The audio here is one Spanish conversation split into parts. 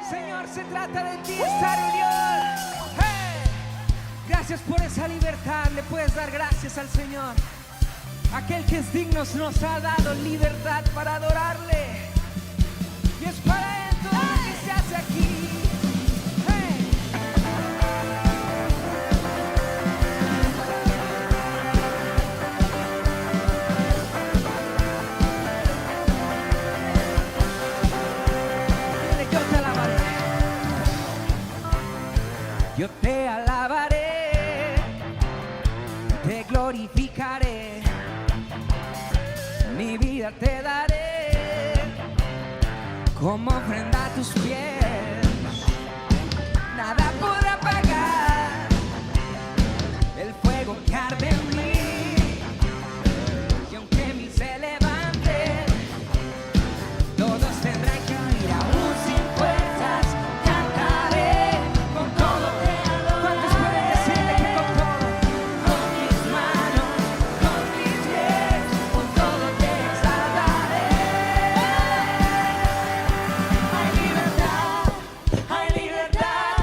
Señor, se trata de ti esta reunión. ¡Hey! Gracias por esa libertad. Le puedes dar gracias al Señor. Aquel que es digno nos ha dado libertad para adorarle. Y es para Él todo lo que se hace aquí. Yo te alabaré, te glorificaré, mi vida te daré como ofrenda a tus pies. Nada podrá apagar el fuego que arde en mí. Y aunque mil se levanten, todos tendrán que huir aún sin fuerzas. Cantaré con todo te adoraré. ¿Cuántos pueden decirle que con todo? Con mis manos, con mis pies, con todo te exaltaré. Hay libertad, hay libertad,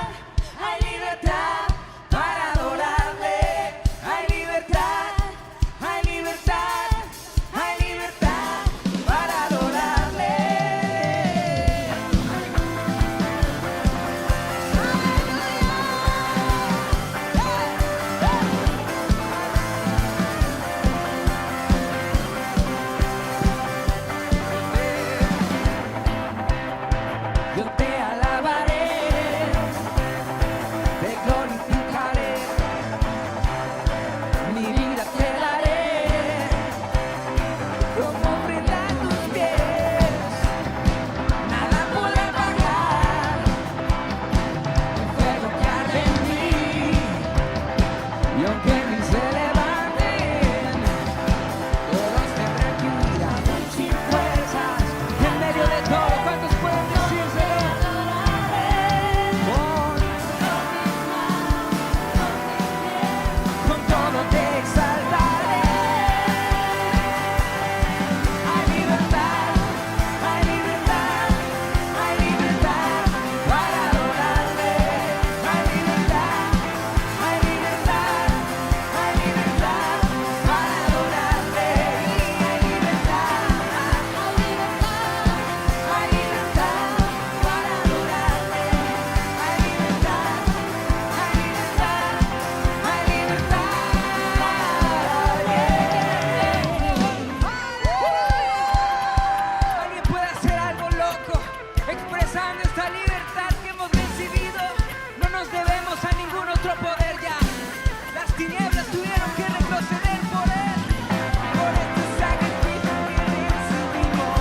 hay libertad para adorarle. Hay libertad, hay libertad, hay libertad para adorarle. Yo te alabaré, te glorificaré, mi vida te daré como ofrenda a tus pies. Nada podrá apagar el fuego que arde en mí. Y aunque mil se levanten, todos tendrán que huir aún sin fuerzas. En medio de todo, ¿cuántos pueden decírselo? Con todo te exaltaré. Hay libertad, hay libertad, hay libertad para adorarle. Hay libertad, hay libertad, hay libertad para adorarle. Hay libertad, hay libertad, hay libertad para adorarle. Hay libertad, hay libertad, hay libertad. Alguien puede hacer algo loco, expresando esta libertad que hemos recibido. No nos debemos a ningún otro poder ya. Las tinieblas tuvieron que retroceder por Él, por este sacrificio que recibimos.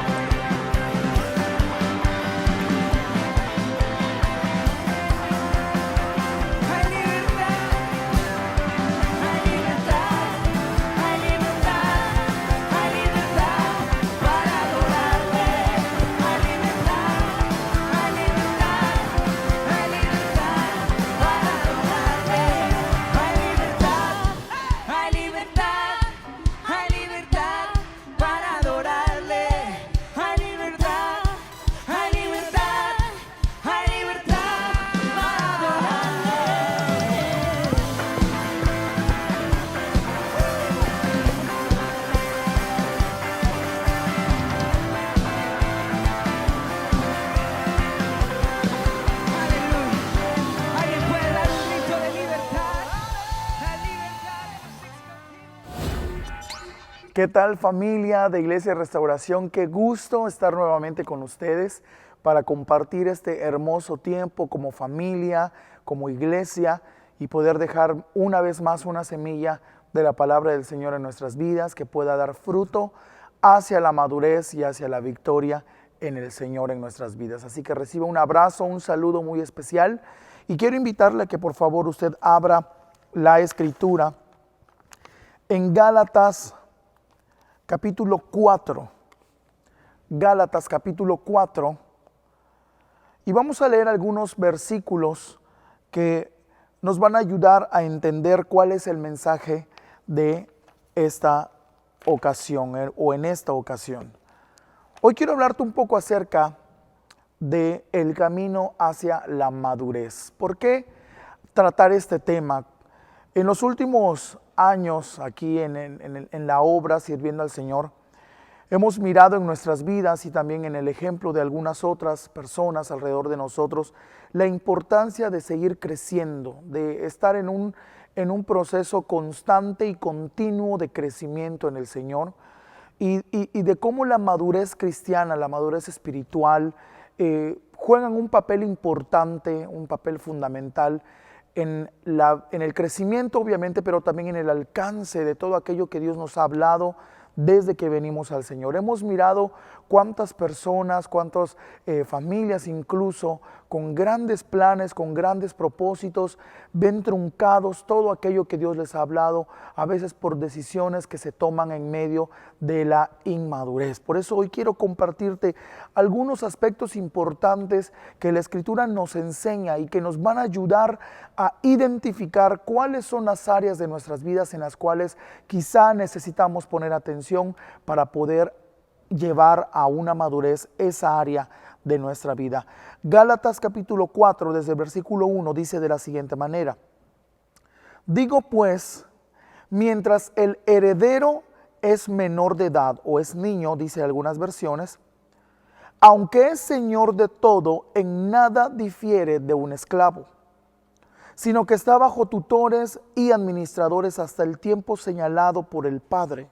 Hay libertad, hay libertad, hay libertad, hay libertad para adorarle. Hay libertad, hay libertad, hay libertad para adorarle. Hay libertad, hay libertad, hay libertad para adorarle. Hay libertad, hay libertad, hay libertad para adorarle. Aleluya. Alguien puede dar un grito de libertad. La libertad es. ¿Qué tal, familia de Iglesia Restauración? Qué gusto estar nuevamente con ustedes para compartir este hermoso tiempo como familia, como iglesia, y poder dejar una vez más una semilla de la palabra del Señor en nuestras vidas que pueda dar fruto hacia la madurez y hacia la victoria en el Señor en nuestras vidas. Así que reciba un abrazo, un saludo muy especial, y quiero invitarle a que por favor usted abra la Escritura en Gálatas capítulo 4. Gálatas capítulo 4. Y vamos a leer algunos versículos que nos van a ayudar a entender cuál es el mensaje de esta ocasión o en esta ocasión. Hoy quiero hablarte un poco acerca de el camino hacia la madurez. ¿Por qué tratar este tema? En los últimos años aquí en la obra sirviendo al Señor, hemos mirado en nuestras vidas y también en el ejemplo de algunas otras personas alrededor de nosotros la importancia de seguir creciendo, de estar en un proceso constante y continuo de crecimiento en el Señor y de cómo la madurez cristiana, la madurez espiritual, juegan un papel importante, un papel fundamental en el crecimiento obviamente, pero también en el alcance de todo aquello que Dios nos ha hablado desde que venimos al Señor. Hemos mirado cuántas personas, cuántas familias incluso, con grandes planes, con grandes propósitos, ven truncados todo aquello que Dios les ha hablado, a veces por decisiones que se toman en medio de la inmadurez. Por eso hoy quiero compartirte algunos aspectos importantes que la Escritura nos enseña y que nos van a ayudar a identificar cuáles son las áreas de nuestras vidas en las cuales quizá necesitamos poner atención para poder llevar a una madurez esa área de nuestra vida. Gálatas capítulo 4, desde el versículo 1, dice de la siguiente manera: digo pues, mientras el heredero es menor de edad o es niño, dice algunas versiones, aunque es señor de todo, en nada difiere de un esclavo, sino que está bajo tutores y administradores hasta el tiempo señalado por el Padre.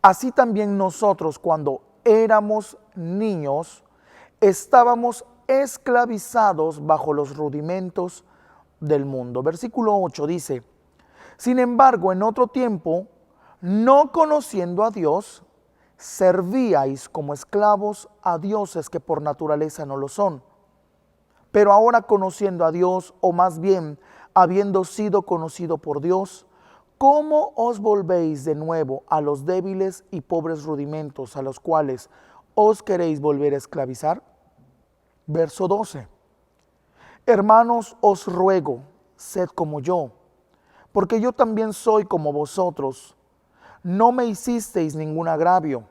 Así también nosotros, cuando éramos niños, estábamos esclavizados bajo los rudimentos del mundo. Versículo 8 dice: sin embargo, en otro tiempo, no conociendo a Dios, servíais como esclavos a dioses que por naturaleza no lo son. Pero ahora conociendo a Dios, o más bien, habiendo sido conocido por Dios, ¿cómo os volvéis de nuevo a los débiles y pobres rudimentos a los cuales os queréis volver a esclavizar? Verso 12. Hermanos, os ruego, sed como yo, porque yo también soy como vosotros. No me hicisteis ningún agravio,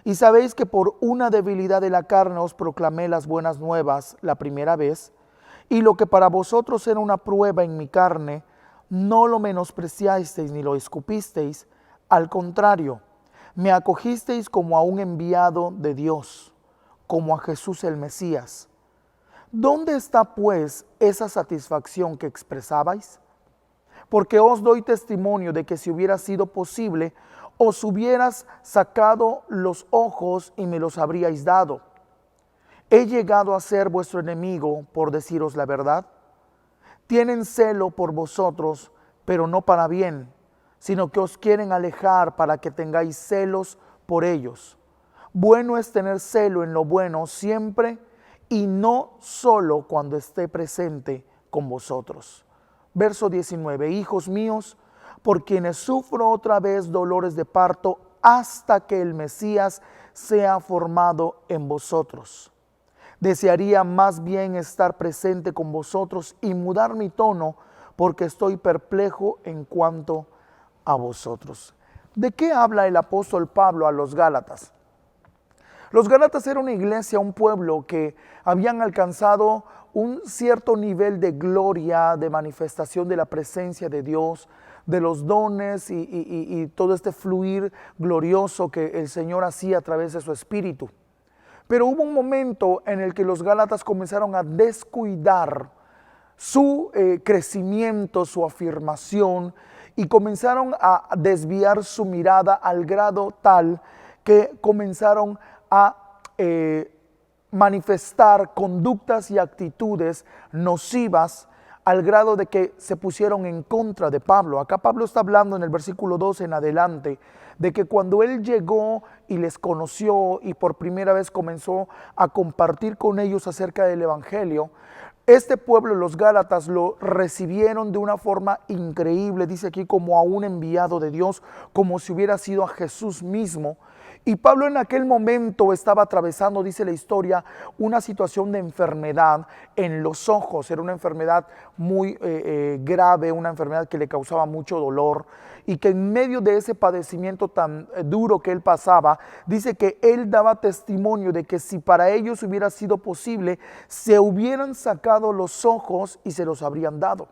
y sabéis que por una debilidad de la carne os proclamé las buenas nuevas la primera vez, y lo que para vosotros era una prueba en mi carne, no lo menospreciasteis ni lo escupisteis, al contrario, me acogisteis como a un enviado de Dios, como a Jesús el Mesías. ¿Dónde está pues esa satisfacción que expresabais? Porque os doy testimonio de que si hubiera sido posible, os hubieras sacado los ojos y me los habríais dado. ¿He llegado a ser vuestro enemigo por deciros la verdad? Tienen celo por vosotros, pero no para bien, sino que os quieren alejar para que tengáis celos por ellos. Bueno es tener celo en lo bueno siempre y no solo cuando esté presente con vosotros. Verso 19, hijos míos, por quienes sufro otra vez dolores de parto hasta que el Mesías sea formado en vosotros. Desearía más bien estar presente con vosotros y mudar mi tono, porque estoy perplejo en cuanto a vosotros. ¿De qué habla el apóstol Pablo a los Gálatas? Los Gálatas era una iglesia, un pueblo que habían alcanzado un cierto nivel de gloria, de manifestación de la presencia de Dios, de los dones y todo este fluir glorioso que el Señor hacía a través de su Espíritu. Pero hubo un momento en el que los Gálatas comenzaron a descuidar su crecimiento, su afirmación, y comenzaron a desviar su mirada al grado tal que comenzaron a manifestar conductas y actitudes nocivas al grado de que se pusieron en contra de Pablo. Acá Pablo está hablando en el versículo 12 en adelante de que cuando él llegó y les conoció y por primera vez comenzó a compartir con ellos acerca del evangelio, este pueblo, los Gálatas, lo recibieron de una forma increíble, dice aquí, como a un enviado de Dios, como si hubiera sido a Jesús mismo. Y Pablo en aquel momento estaba atravesando, dice la historia, una situación de enfermedad en los ojos. Era una enfermedad muy grave, una enfermedad que le causaba mucho dolor, y que en medio de ese padecimiento tan duro que él pasaba, dice que él daba testimonio de que si para ellos hubiera sido posible, se hubieran sacado los ojos y se los habrían dado.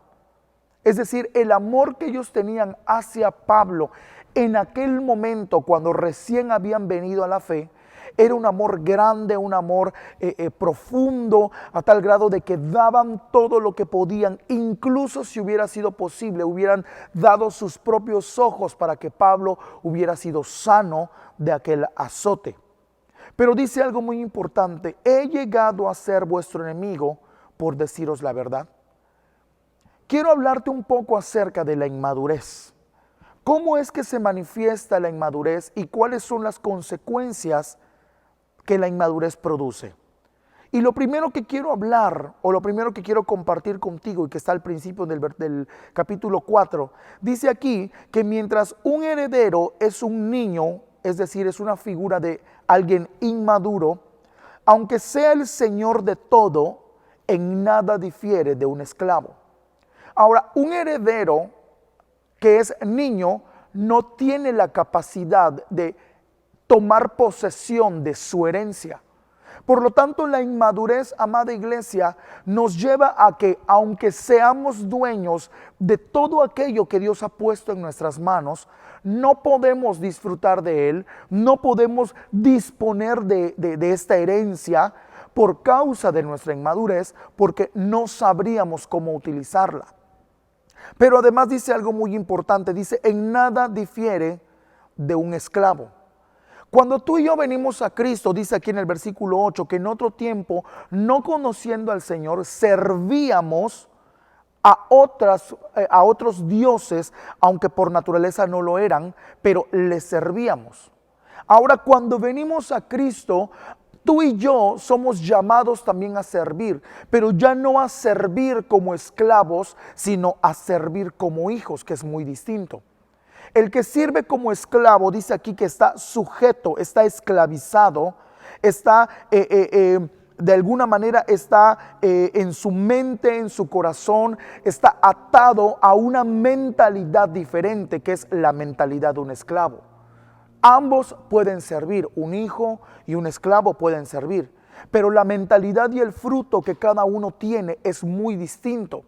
Es decir, el amor que ellos tenían hacia Pablo en aquel momento, cuando recién habían venido a la fe, era un amor grande, un amor profundo, a tal grado de que daban todo lo que podían, incluso si hubiera sido posible, hubieran dado sus propios ojos para que Pablo hubiera sido sano de aquel azote. Pero dice algo muy importante: he llegado a ser vuestro enemigo por deciros la verdad. Quiero hablarte un poco acerca de la inmadurez. ¿Cómo es que se manifiesta la inmadurez y cuáles son las consecuencias que la inmadurez produce? Y lo primero que quiero hablar, o lo primero que quiero compartir contigo, y que está al principio del capítulo 4, dice aquí que mientras un heredero es un niño, es decir, es una figura de alguien inmaduro, aunque sea el señor de todo, en nada difiere de un esclavo. Ahora, un heredero que es niño no tiene la capacidad de tomar posesión de su herencia. Por lo tanto, la inmadurez, amada iglesia, nos lleva a que, aunque seamos dueños de todo aquello que Dios ha puesto en nuestras manos, no podemos disfrutar de él, no podemos disponer de esta herencia por causa de nuestra inmadurez, porque no sabríamos cómo utilizarla. Pero además dice algo muy importante, dice: en nada difiere de un esclavo. Cuando tú y yo venimos a Cristo, dice aquí en el versículo 8, que en otro tiempo, no conociendo al Señor, servíamos a otros dioses, aunque por naturaleza no lo eran, pero les servíamos. Ahora, cuando venimos a Cristo, tú y yo somos llamados también a servir, pero ya no a servir como esclavos, sino a servir como hijos, que es muy distinto. El que sirve como esclavo, dice aquí que está sujeto, está esclavizado, está de alguna manera está en su mente, en su corazón, está atado a una mentalidad diferente, que es la mentalidad de un esclavo. Ambos pueden servir, un hijo y un esclavo pueden servir, pero la mentalidad y el fruto que cada uno tiene es muy distinto.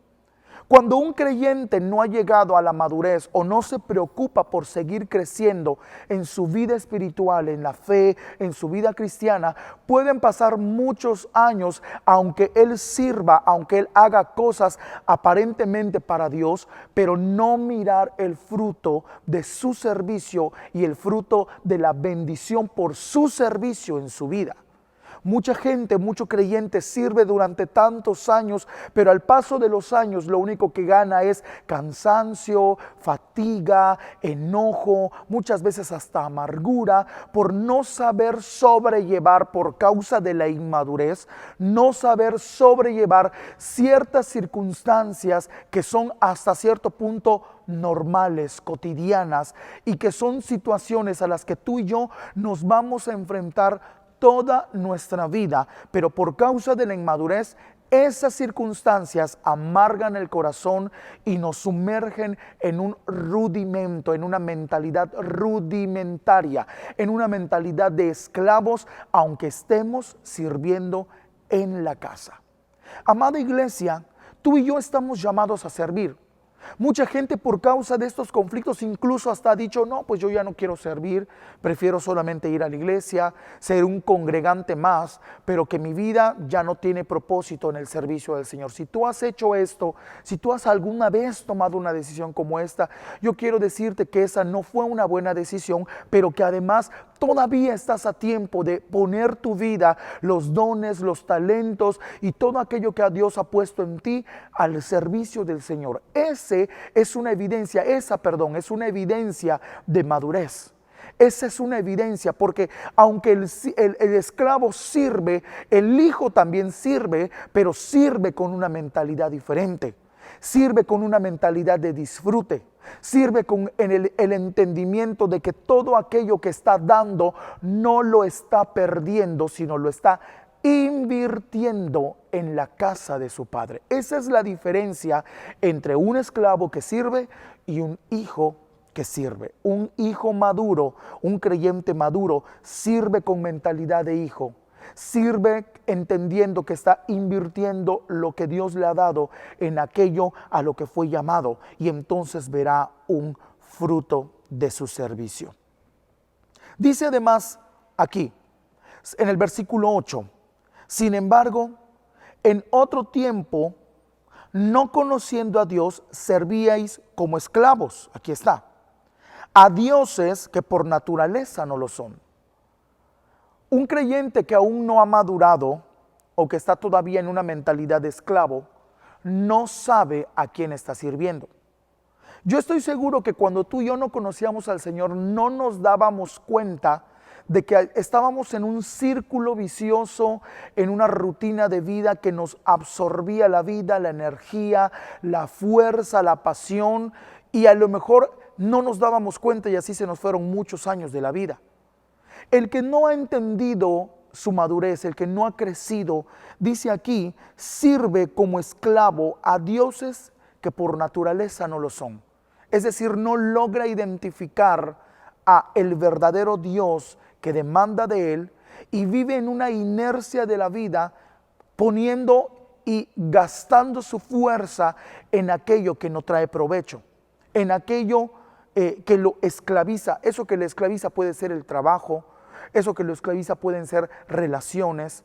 Cuando un creyente no ha llegado a la madurez o no se preocupa por seguir creciendo en su vida espiritual, en la fe, en su vida cristiana, pueden pasar muchos años, aunque él sirva, aunque él haga cosas aparentemente para Dios, pero no mirar el fruto de su servicio y el fruto de la bendición por su servicio en su vida. Mucha gente, mucho creyente sirve durante tantos años, pero al paso de los años lo único que gana es cansancio, fatiga, enojo, muchas veces hasta amargura, por no saber sobrellevar, por causa de la inmadurez, no saber sobrellevar ciertas circunstancias que son hasta cierto punto normales, cotidianas, y que son situaciones a las que tú y yo nos vamos a enfrentar toda nuestra vida, pero por causa de la inmadurez, esas circunstancias amargan el corazón y nos sumergen en un rudimento, en una mentalidad rudimentaria, en una mentalidad de esclavos, aunque estemos sirviendo en la casa. Amada iglesia, tú y yo estamos llamados a servir. Mucha gente, por causa de estos conflictos, incluso hasta ha dicho: no, pues yo ya no quiero servir, prefiero solamente ir a la iglesia, ser un congregante más, pero que mi vida ya no tiene propósito en el servicio del Señor. Si tú has hecho esto, si tú has alguna vez tomado una decisión como esta, yo quiero decirte que esa no fue una buena decisión, pero que además todavía estás a tiempo de poner tu vida, los dones, los talentos y todo aquello que Dios ha puesto en ti al servicio del Señor. Esa es una evidencia de madurez. Esa es una evidencia, porque aunque el esclavo sirve, el hijo también sirve, pero sirve con una mentalidad diferente. Sirve con una mentalidad de disfrute. Sirve con el entendimiento de que todo aquello que está dando no lo está perdiendo, sino lo está invirtiendo en la casa de su padre. Esa es la diferencia entre un esclavo que sirve y un hijo que sirve. Un hijo maduro, un creyente maduro, sirve con mentalidad de hijo. Sirve entendiendo que está invirtiendo lo que Dios le ha dado en aquello a lo que fue llamado, y entonces verá un fruto de su servicio. Dice además aquí, en el versículo 8, sin embargo, en otro tiempo, no conociendo a Dios, servíais como esclavos, aquí está, a dioses que por naturaleza no lo son. Un creyente que aún no ha madurado o que está todavía en una mentalidad de esclavo, no sabe a quién está sirviendo. Yo estoy seguro que cuando tú y yo no conocíamos al Señor, no nos dábamos cuenta de que estábamos en un círculo vicioso, en una rutina de vida que nos absorbía la vida, la energía, la fuerza, la pasión, y a lo mejor no nos dábamos cuenta y así se nos fueron muchos años de la vida. El que no ha entendido su madurez, el que no ha crecido, dice aquí, sirve como esclavo a dioses que por naturaleza no lo son. Es decir, no logra identificar a el verdadero Dios que demanda de él y vive en una inercia de la vida, poniendo y gastando su fuerza en aquello que no trae provecho, en aquello que lo esclaviza. Eso que le esclaviza puede ser el trabajo, eso que lo esclaviza pueden ser relaciones,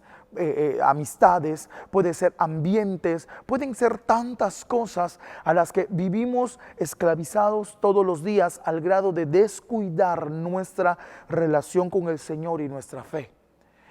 amistades, puede ser ambientes, pueden ser tantas cosas a las que vivimos esclavizados todos los días al grado de descuidar nuestra relación con el Señor y nuestra fe.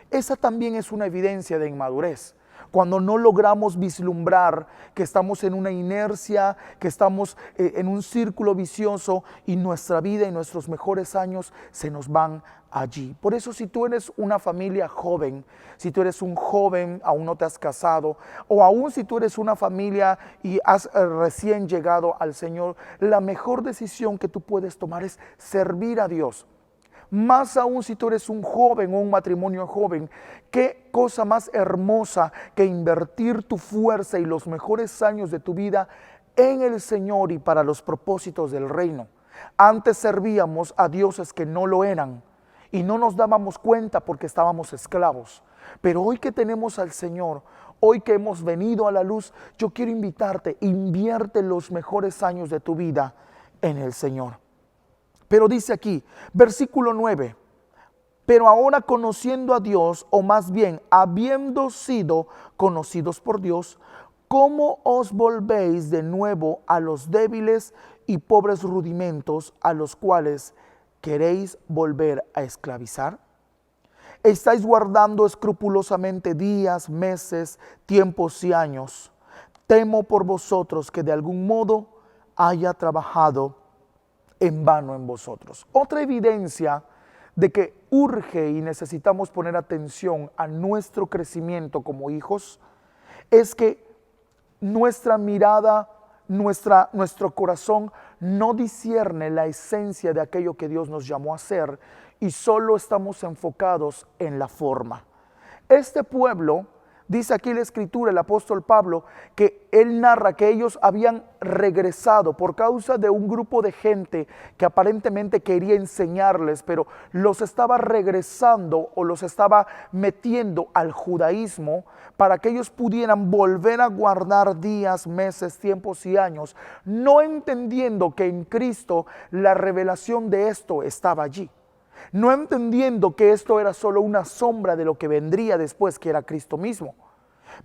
Esa también es una evidencia de inmadurez. Cuando no logramos vislumbrar que estamos en una inercia, que estamos en un círculo vicioso y nuestra vida y nuestros mejores años se nos van allí. Por eso, si tú eres una familia joven, si tú eres un joven, aún no te has casado, o aún si tú eres una familia y has recién llegado al Señor, la mejor decisión que tú puedes tomar es servir a Dios. Más aún si tú eres un joven o un matrimonio joven, qué cosa más hermosa que invertir tu fuerza y los mejores años de tu vida en el Señor y para los propósitos del reino. Antes servíamos a dioses que no lo eran y no nos dábamos cuenta porque estábamos esclavos. Pero hoy que tenemos al Señor, hoy que hemos venido a la luz, yo quiero invitarte, invierte los mejores años de tu vida en el Señor. Pero dice aquí, versículo 9, pero ahora conociendo a Dios, o más bien habiendo sido conocidos por Dios, ¿cómo os volvéis de nuevo a los débiles y pobres rudimentos a los cuales queréis volver a esclavizar? ¿Estáis guardando escrupulosamente días, meses, tiempos y años? Temo por vosotros que de algún modo haya trabajado en vano en vosotros. Otra evidencia de que urge y necesitamos poner atención a nuestro crecimiento como hijos es que nuestra mirada, nuestro corazón no discierne la esencia de aquello que Dios nos llamó a hacer y solo estamos enfocados en la forma. Este pueblo, dice aquí la Escritura, el apóstol Pablo, que él narra que ellos habían regresado por causa de un grupo de gente que aparentemente quería enseñarles, pero los estaba regresando o los estaba metiendo al judaísmo para que ellos pudieran volver a guardar días, meses, tiempos y años, no entendiendo que en Cristo la revelación de esto estaba allí. No entendiendo que esto era solo una sombra de lo que vendría después, que era Cristo mismo.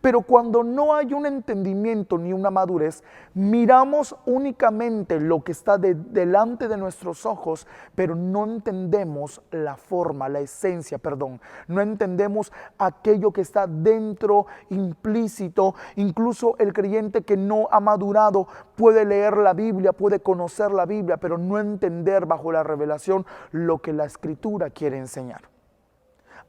Pero cuando no hay un entendimiento ni una madurez, miramos únicamente lo que está delante de nuestros ojos, pero no entendemos la forma, la esencia, no entendemos aquello que está dentro, implícito. Incluso el creyente que no ha madurado puede leer la Biblia, puede conocer la Biblia, pero no entender bajo la revelación lo que la Escritura quiere enseñar.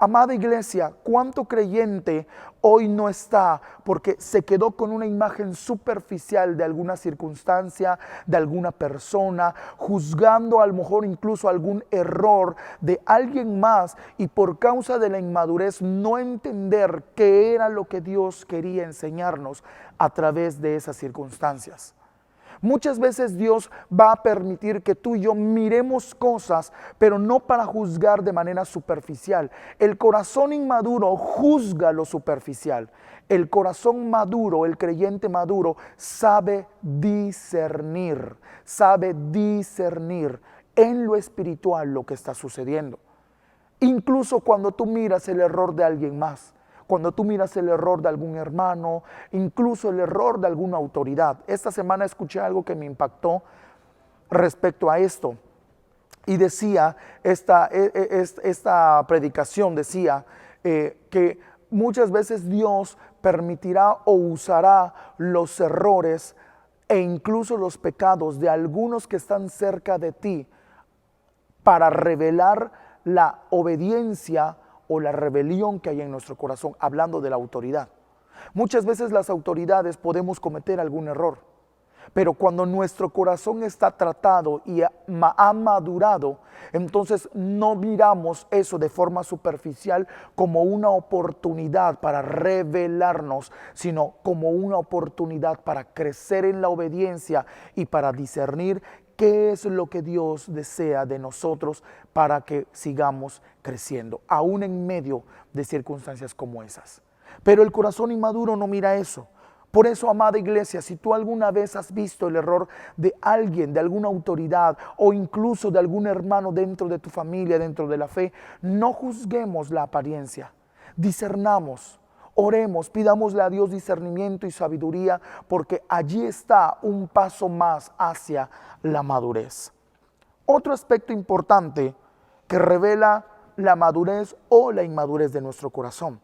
Amada iglesia, ¿cuánto creyente hoy no está porque se quedó con una imagen superficial de alguna circunstancia, de alguna persona, juzgando a lo mejor incluso algún error de alguien más, y por causa de la inmadurez no entender qué era lo que Dios quería enseñarnos a través de esas circunstancias? Muchas veces Dios va a permitir que tú y yo miremos cosas, pero no para juzgar de manera superficial. El corazón inmaduro juzga lo superficial. El corazón maduro, el creyente maduro, sabe discernir en lo espiritual lo que está sucediendo. Incluso cuando tú miras el error de alguien más, cuando tú miras el error de algún hermano, incluso el error de alguna autoridad. Esta semana escuché algo que me impactó respecto a esto. Y decía, esta predicación decía que muchas veces Dios permitirá o usará los errores e incluso los pecados de algunos que están cerca de ti para revelar la obediencia o la rebelión que hay en nuestro corazón, hablando de la autoridad. Muchas veces las autoridades podemos cometer algún error, pero cuando nuestro corazón está tratado y ha madurado, entonces no miramos eso de forma superficial como una oportunidad para revelarnos, sino como una oportunidad para crecer en la obediencia y para discernir qué es lo que Dios desea de nosotros para que sigamos creciendo, aún en medio de circunstancias como esas. Pero el corazón inmaduro no mira eso. Por eso, amada iglesia, si tú alguna vez has visto el error de alguien, de alguna autoridad o incluso de algún hermano dentro de tu familia, dentro de la fe, no juzguemos la apariencia, discernamos. Oremos, pidámosle a Dios discernimiento y sabiduría, porque allí está un paso más hacia la madurez. Otro aspecto importante que revela la madurez o la inmadurez de nuestro corazón.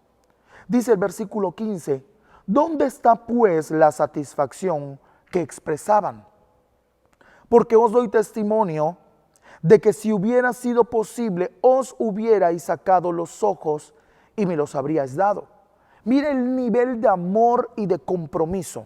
Dice el versículo 15, ¿dónde está pues la satisfacción que expresaban? Porque os doy testimonio de que si hubiera sido posible, os hubierais sacado los ojos y me los habríais dado. Mira el nivel de amor y de compromiso.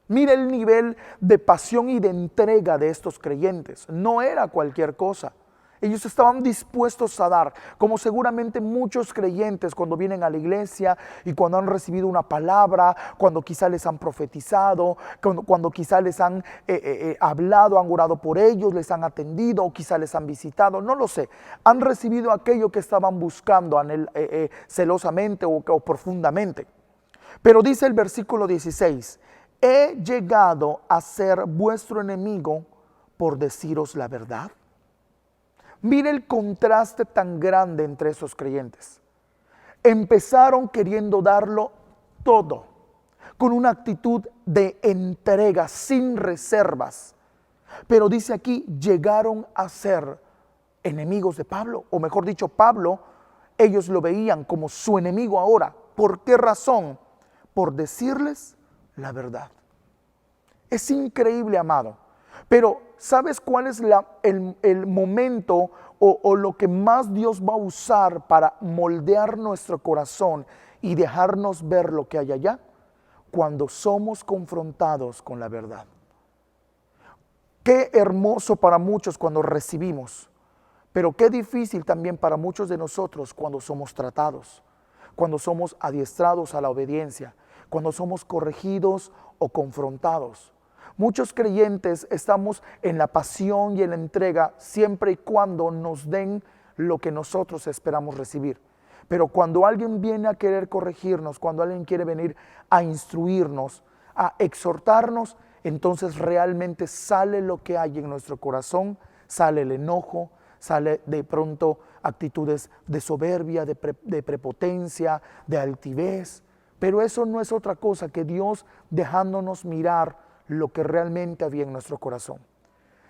Mira el nivel de pasión y de entrega de estos creyentes. No era cualquier cosa. Ellos estaban dispuestos a dar, como seguramente muchos creyentes cuando vienen a la iglesia y cuando han recibido una palabra, cuando quizá les han profetizado, cuando quizá les han hablado, han orado por ellos, les han atendido o quizá les han visitado, no lo sé. Han recibido aquello que estaban buscando celosamente o profundamente. Pero dice el versículo 16, he llegado a ser vuestro enemigo por deciros la verdad. Mire el contraste tan grande entre esos creyentes. Empezaron queriendo darlo todo, con una actitud de entrega, sin reservas. Pero dice aquí, llegaron a ser enemigos de Pablo, o mejor dicho, Pablo, ellos lo veían como su enemigo ahora. ¿Por qué razón? Por decirles la verdad. Es increíble, amado. Pero ¿sabes cuál es el momento o lo que más Dios va a usar para moldear nuestro corazón y dejarnos ver lo que hay allá? Cuando somos confrontados con la verdad. Qué hermoso para muchos cuando recibimos, pero qué difícil también para muchos de nosotros cuando somos tratados, cuando somos adiestrados a la obediencia, cuando somos corregidos o confrontados. Muchos creyentes estamos en la pasión y en la entrega siempre y cuando nos den lo que nosotros esperamos recibir. Pero cuando alguien viene a querer corregirnos, cuando alguien quiere venir a instruirnos, a exhortarnos, entonces realmente sale lo que hay en nuestro corazón, sale el enojo, sale de pronto actitudes de soberbia, de prepotencia, de altivez. Pero eso no es otra cosa que Dios dejándonos mirar lo que realmente había en nuestro corazón.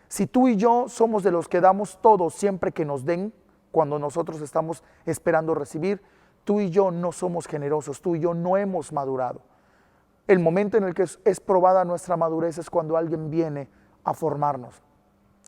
Si tú y yo somos de los que damos todo siempre que nos den, cuando nosotros estamos esperando recibir, tú y yo no somos generosos, tú y yo no hemos madurado. El momento en el que es probada nuestra madurez es cuando alguien viene a formarnos,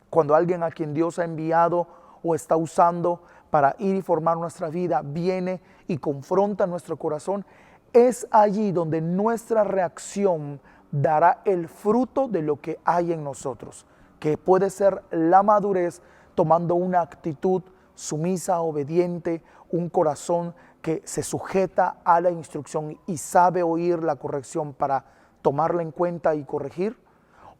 cuando alguien a quien Dios ha enviado o está usando para ir y formar nuestra vida viene y confronta nuestro corazón, es allí donde nuestra reacción dará el fruto de lo que hay en nosotros, que puede ser la madurez tomando una actitud sumisa, obediente, un corazón que se sujeta a la instrucción y sabe oír la corrección para tomarla en cuenta y corregir,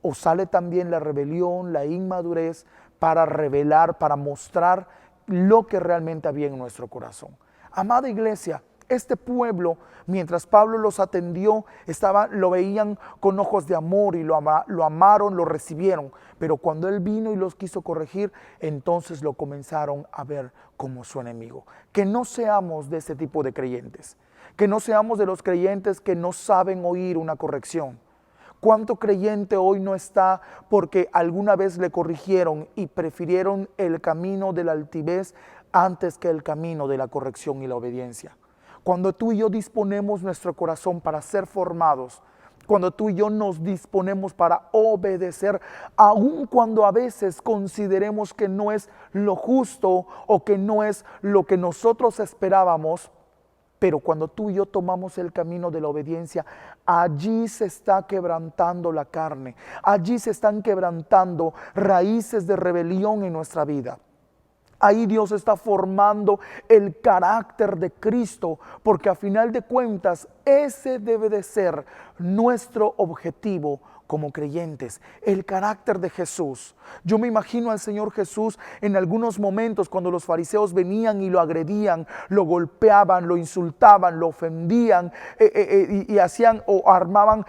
o sale también la rebelión, la inmadurez para revelar, para mostrar lo que realmente había en nuestro corazón. Amada iglesia, este pueblo, mientras Pablo los atendió, lo veían con ojos de amor y lo amaron, lo recibieron. Pero cuando él vino y los quiso corregir, entonces lo comenzaron a ver como su enemigo. Que no seamos de ese tipo de creyentes. Que no seamos de los creyentes que no saben oír una corrección. ¿Cuánto creyente hoy no está porque alguna vez le corrigieron y prefirieron el camino de la altivez antes que el camino de la corrección y la obediencia? Cuando tú y yo disponemos nuestro corazón para ser formados, cuando tú y yo nos disponemos para obedecer, aun cuando a veces consideremos que no es lo justo o que no es lo que nosotros esperábamos, pero cuando tú y yo tomamos el camino de la obediencia, allí se está quebrantando la carne, allí se están quebrantando raíces de rebelión en nuestra vida. Ahí Dios está formando el carácter de Cristo, porque a final de cuentas ese debe de ser nuestro objetivo como creyentes, el carácter de Jesús. Yo me imagino al Señor Jesús en algunos momentos cuando los fariseos venían y lo agredían, lo golpeaban, lo insultaban, lo ofendían y hacían o armaban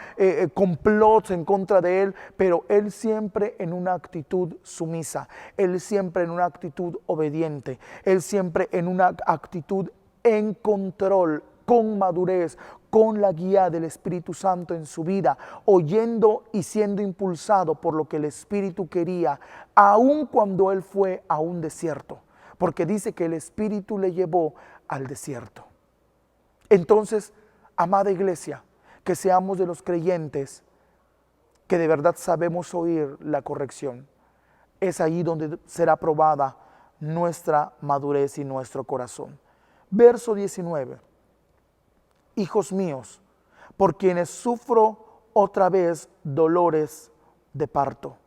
complots en contra de él, pero él siempre en una actitud sumisa, él siempre en una actitud obediente, él siempre en una actitud en control, con madurez, con la guía del Espíritu Santo en su vida, oyendo y siendo impulsado por lo que el Espíritu quería, aun cuando él fue a un desierto, porque dice que el Espíritu le llevó al desierto. Entonces, amada iglesia, que seamos de los creyentes que de verdad sabemos oír la corrección. Es ahí donde será probada nuestra madurez y nuestro corazón. Verso 19. Hijos míos, por quienes sufro otra vez dolores de parto,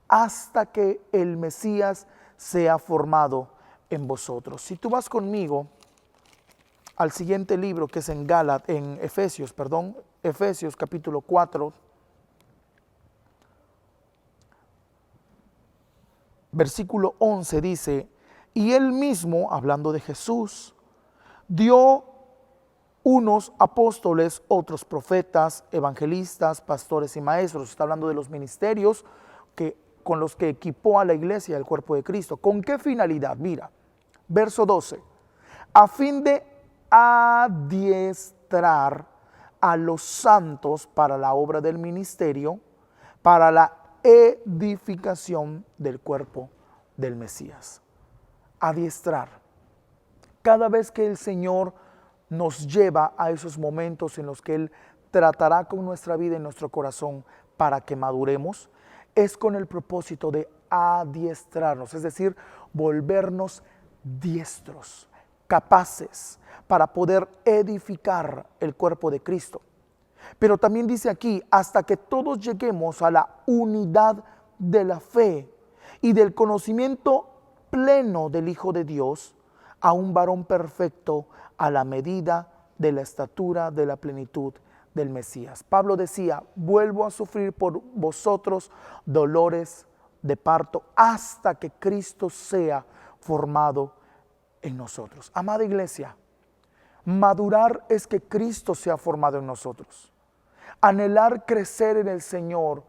hasta que el Mesías sea formado en vosotros. Si tú vas conmigo al siguiente libro, que es en Efesios capítulo 4, versículo 11 dice, y él mismo, hablando de Jesús, dio unos apóstoles, otros profetas, evangelistas, pastores y maestros. Está hablando de los ministerios con los que equipó a la iglesia, el cuerpo de Cristo. ¿Con qué finalidad? Mira, verso 12. A fin de adiestrar a los santos para la obra del ministerio, para la edificación del cuerpo del Mesías. Adiestrar. Cada vez que el Señor nos lleva a esos momentos en los que Él tratará con nuestra vida y nuestro corazón para que maduremos, es con el propósito de adiestrarnos, es decir, volvernos diestros, capaces para poder edificar el cuerpo de Cristo. Pero también dice aquí, hasta que todos lleguemos a la unidad de la fe y del conocimiento pleno del Hijo de Dios, a un varón perfecto, a la medida de la estatura de la plenitud del Mesías. Pablo decía, vuelvo a sufrir por vosotros dolores de parto hasta que Cristo sea formado en nosotros. Amada iglesia, madurar es que Cristo sea formado en nosotros. Anhelar crecer en el Señor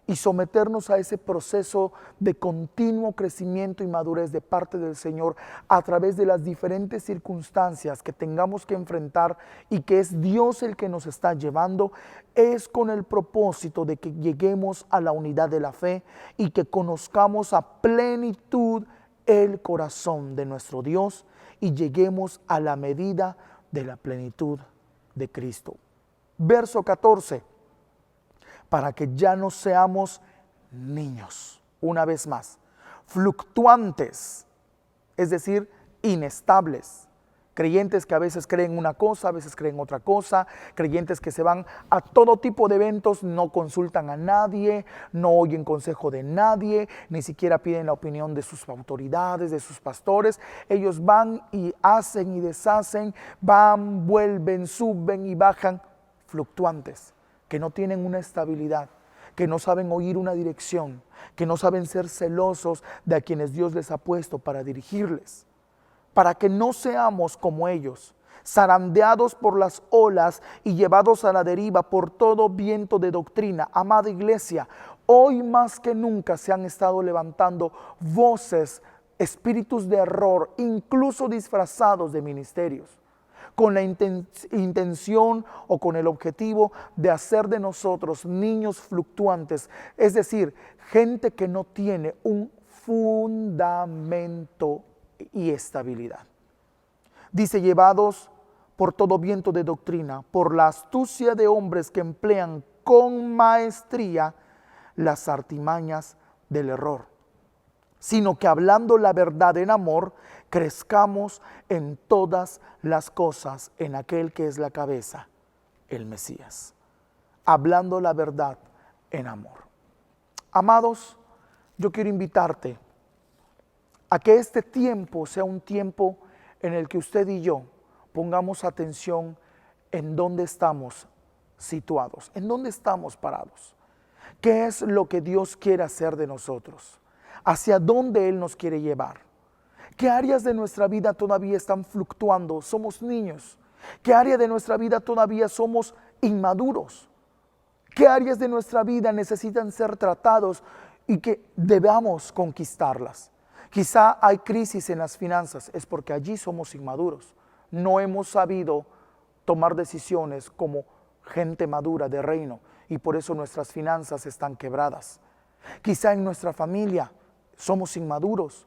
y someternos a ese proceso de continuo crecimiento y madurez de parte del Señor a través de las diferentes circunstancias que tengamos que enfrentar y que es Dios el que nos está llevando, es con el propósito de que lleguemos a la unidad de la fe y que conozcamos a plenitud el corazón de nuestro Dios y lleguemos a la medida de la plenitud de Cristo. Verso 14. Para que ya no seamos niños, una vez más, fluctuantes, es decir, inestables. Creyentes que a veces creen una cosa, a veces creen otra cosa. Creyentes que se van a todo tipo de eventos, no consultan a nadie, no oyen consejo de nadie, ni siquiera piden la opinión de sus autoridades, de sus pastores. Ellos van y hacen y deshacen, van, vuelven, suben y bajan, fluctuantes, que no tienen una estabilidad, que no saben oír una dirección, que no saben ser celosos de a quienes Dios les ha puesto para dirigirles. Para que no seamos como ellos, zarandeados por las olas y llevados a la deriva por todo viento de doctrina. Amada iglesia, hoy más que nunca se han estado levantando voces, espíritus de error, incluso disfrazados de ministerios, con la intención o con el objetivo de hacer de nosotros niños fluctuantes, es decir, gente que no tiene un fundamento y estabilidad. Dice, llevados por todo viento de doctrina, por la astucia de hombres que emplean con maestría las artimañas del error, sino que hablando la verdad en amor, crezcamos en todas las cosas en aquel que es la cabeza, el Mesías. Hablando la verdad en amor. Amados, yo quiero invitarte a que este tiempo sea un tiempo en el que usted y yo pongamos atención en dónde estamos situados, en dónde estamos parados. ¿Qué es lo que Dios quiere hacer de nosotros? ¿Hacia dónde Él nos quiere llevar? ¿Qué áreas de nuestra vida todavía están fluctuando? Somos niños. ¿Qué área de nuestra vida todavía somos inmaduros? ¿Qué áreas de nuestra vida necesitan ser tratados y que debamos conquistarlas? Quizá hay crisis en las finanzas, es porque allí somos inmaduros. No hemos sabido tomar decisiones como gente madura de reino y por eso nuestras finanzas están quebradas. Quizá en nuestra familia somos inmaduros.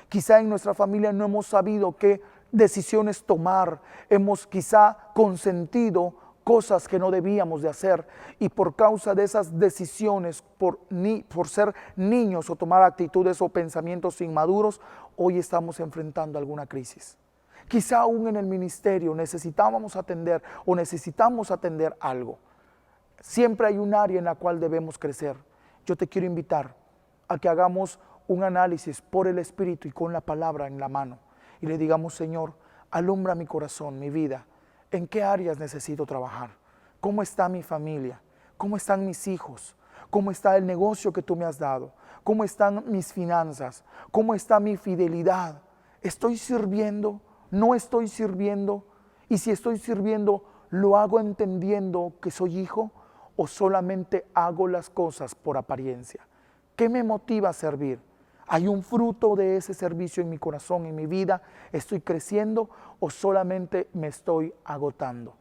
Quizá en nuestra familia no hemos sabido qué decisiones tomar. Hemos quizá consentido cosas que no debíamos de hacer y por causa de esas decisiones, por ser niños o tomar actitudes o pensamientos inmaduros, hoy estamos enfrentando alguna crisis. Quizá aún en el ministerio necesitamos atender algo. Siempre hay un área en la cual debemos crecer. Yo te quiero invitar a que hagamos un análisis por el Espíritu y con la palabra en la mano y le digamos, Señor, alumbra mi corazón, mi vida. ¿En qué áreas necesito trabajar? ¿Cómo está mi familia? ¿Cómo están mis hijos? ¿Cómo está el negocio que tú me has dado? ¿Cómo están mis finanzas? ¿Cómo está mi fidelidad? ¿Estoy sirviendo? ¿No estoy sirviendo? Y si estoy sirviendo, ¿lo hago entendiendo que soy hijo o solamente hago las cosas por apariencia? ¿Qué me motiva a servir? ¿Hay un fruto de ese servicio en mi corazón, en mi vida? ¿Estoy creciendo o solamente me estoy agotando?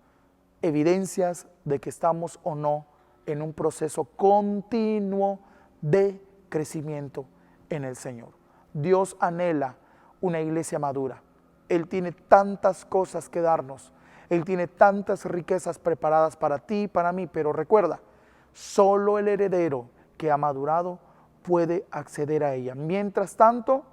Evidencias de que estamos o no en un proceso continuo de crecimiento en el Señor. Dios anhela una iglesia madura. Él tiene tantas cosas que darnos. Él tiene tantas riquezas preparadas para ti y para mí. Pero recuerda, solo el heredero que ha madurado puede acceder a ella. Mientras tanto,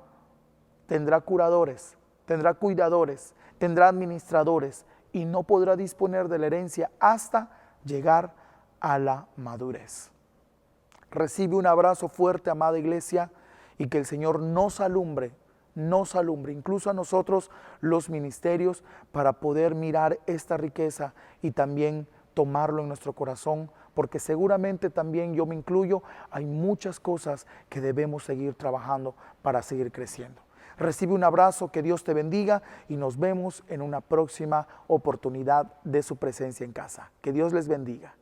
tendrá curadores, tendrá cuidadores, tendrá administradores y no podrá disponer de la herencia hasta llegar a la madurez. Recibe un abrazo fuerte, amada iglesia, y que el Señor nos alumbre, incluso a nosotros los ministerios, para poder mirar esta riqueza y también tomarlo en nuestro corazón, porque seguramente también yo me incluyo, hay muchas cosas que debemos seguir trabajando para seguir creciendo. Recibe un abrazo, que Dios te bendiga y nos vemos en una próxima oportunidad de su presencia en casa. Que Dios les bendiga.